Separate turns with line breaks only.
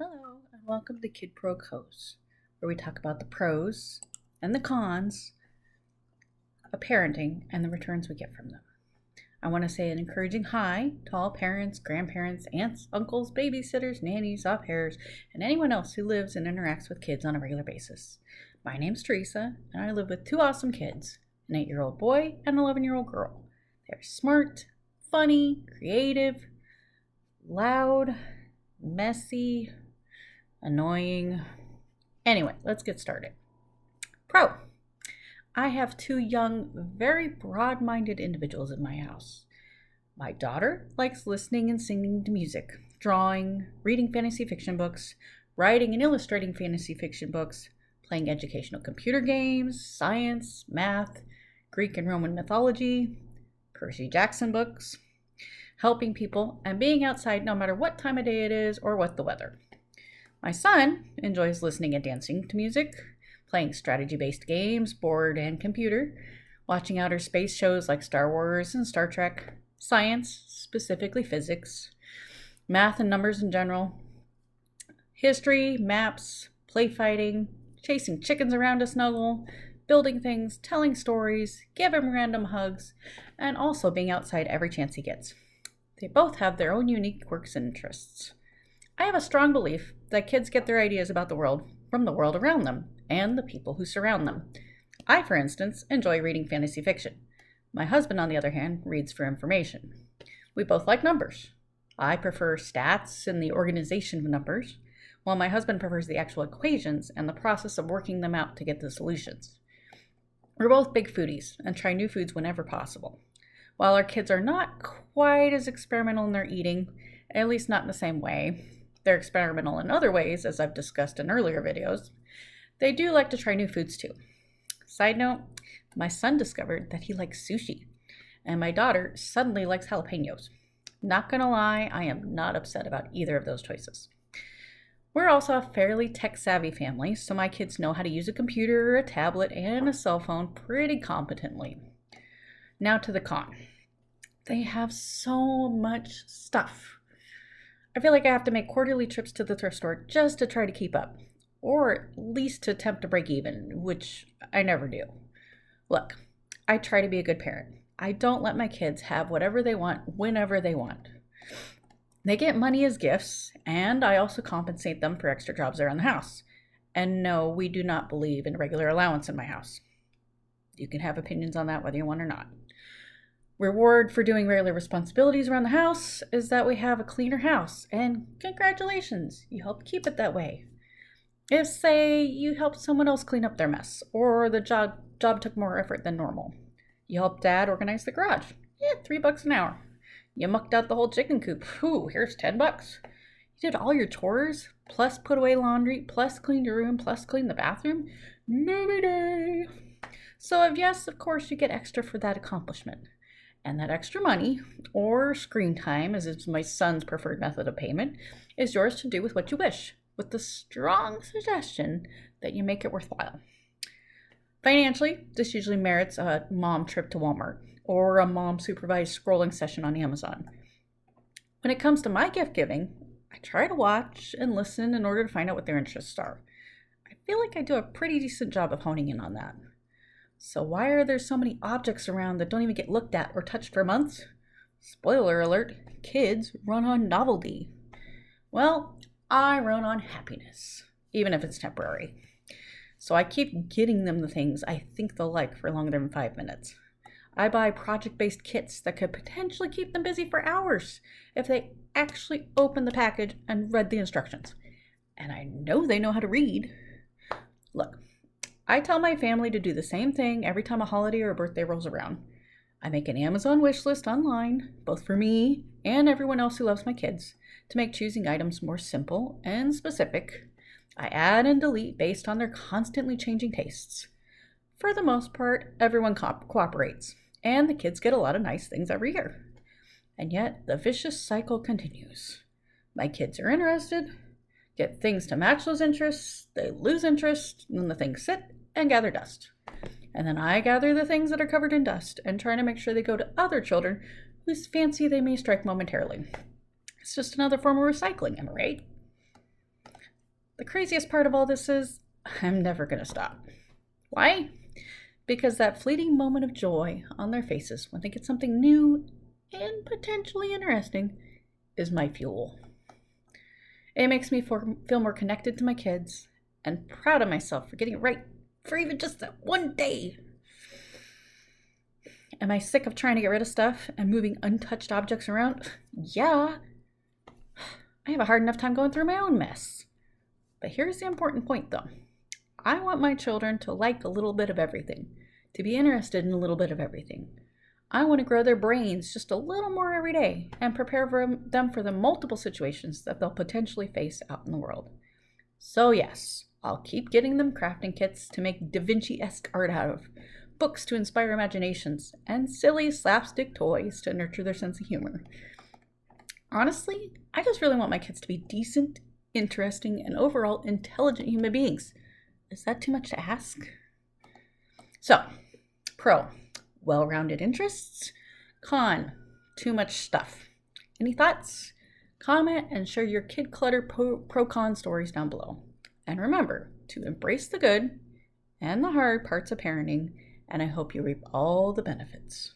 Hello, and welcome to Kid Pro Co's, where we talk about the pros and the cons of parenting and the returns we get from them. I want to say an encouraging hi to all parents, grandparents, aunts, uncles, babysitters, nannies, au pairs, and anyone else who lives and interacts with kids on a regular basis. My name's Teresa, and I live with two awesome kids, an 8-year-old boy and an 11-year-old girl. They're smart, funny, creative, loud, messy, annoying. Anyway, let's get started. Pro. I have two young, very broad-minded individuals in my house. My daughter likes listening and singing to music, drawing, reading fantasy fiction books, writing and illustrating fantasy fiction books, playing educational computer games, science, math, Greek and Roman mythology, Percy Jackson books, helping people, and being outside no matter what time of day it is or what the weather. My son enjoys listening and dancing to music, playing strategy-based games, board and computer, watching outer space shows like Star Wars and Star Trek, science, specifically physics, math and numbers in general, history, maps, play fighting, chasing chickens around to snuggle, building things, telling stories, giving random hugs, and also being outside every chance he gets. They both have their own unique quirks and interests. I have a strong belief that kids get their ideas about the world from the world around them and the people who surround them. I, for instance, enjoy reading fantasy fiction. My husband, on the other hand, reads for information. We both like numbers. I prefer stats and the organization of numbers, while my husband prefers the actual equations and the process of working them out to get the solutions. We're both big foodies and try new foods whenever possible. While our kids are not quite as experimental in their eating, at least not in the same way, they're experimental in other ways, as I've discussed in earlier videos, they do like to try new foods too. Side note, my son discovered that he likes sushi, and my daughter suddenly likes jalapenos. Not gonna lie, I am not upset about either of those choices. We're also a fairly tech-savvy family, so my kids know how to use a computer, a tablet, and a cell phone pretty competently. Now to the con. They have so much stuff. I feel like I have to make quarterly trips to the thrift store just to try to keep up, or at least to attempt to break even, which I never do. Look, I try to be a good parent. I don't let my kids have whatever they want whenever they want. They get money as gifts, and I also compensate them for extra jobs around the house. And no, we do not believe in regular allowance in my house. You can have opinions on that whether you want or not. Reward for doing regular responsibilities around the house is that we have a cleaner house, and congratulations, you helped keep it that way. If, say, you helped someone else clean up their mess, or the job took more effort than normal. You helped Dad organize the garage. Yeah, $3 an hour. You mucked out the whole chicken coop. Ooh, here's $10. You did all your chores, plus put away laundry, plus cleaned your room, plus cleaned the bathroom. Movie day. So yes, of course, you get extra for that accomplishment. And that extra money, or screen time, as is my son's preferred method of payment, is yours to do with what you wish, with the strong suggestion that you make it worthwhile. Financially, this usually merits a mom trip to Walmart, or a mom-supervised scrolling session on Amazon. When it comes to my gift giving, I try to watch and listen in order to find out what their interests are. I feel like I do a pretty decent job of honing in on that. So why are there so many objects around that don't even get looked at or touched for months? Spoiler alert, kids run on novelty. Well, I run on happiness, even if it's temporary. So I keep getting them the things I think they'll like for longer than 5 minutes. I buy project-based kits that could potentially keep them busy for hours if they actually open the package and read the instructions. And I know they know how to read. Look, I tell my family to do the same thing every time a holiday or a birthday rolls around. I make an Amazon wish list online, both for me and everyone else who loves my kids, to make choosing items more simple and specific. I add and delete based on their constantly changing tastes. For the most part, everyone cooperates, and the kids get a lot of nice things every year. And yet, the vicious cycle continues. My kids are interested, get things to match those interests, they lose interest, and then the things sit and gather dust. And then I gather the things that are covered in dust and try to make sure they go to other children whose fancy they may strike momentarily. It's just another form of recycling, am I right? The craziest part of all this is I'm never going to stop. Why? Because that fleeting moment of joy on their faces when they get something new and potentially interesting is my fuel. It makes me feel more connected to my kids and proud of myself for getting it right for even just that one day. Am I sick of trying to get rid of stuff and moving untouched objects around? Yeah. I have a hard enough time going through my own mess. But here's the important point, though. I want my children to like a little bit of everything, to be interested in a little bit of everything. I want to grow their brains just a little more every day and prepare them for the multiple situations that they'll potentially face out in the world. So yes, I'll keep getting them crafting kits to make Da Vinci-esque art out of, books to inspire imaginations, and silly slapstick toys to nurture their sense of humor. Honestly, I just really want my kids to be decent, interesting, and overall intelligent human beings. Is that too much to ask? So, pro, well-rounded interests. Con, too much stuff. Any thoughts? Comment and share your kid clutter pro-con stories down below. And remember to embrace the good and the hard parts of parenting, and I hope you reap all the benefits.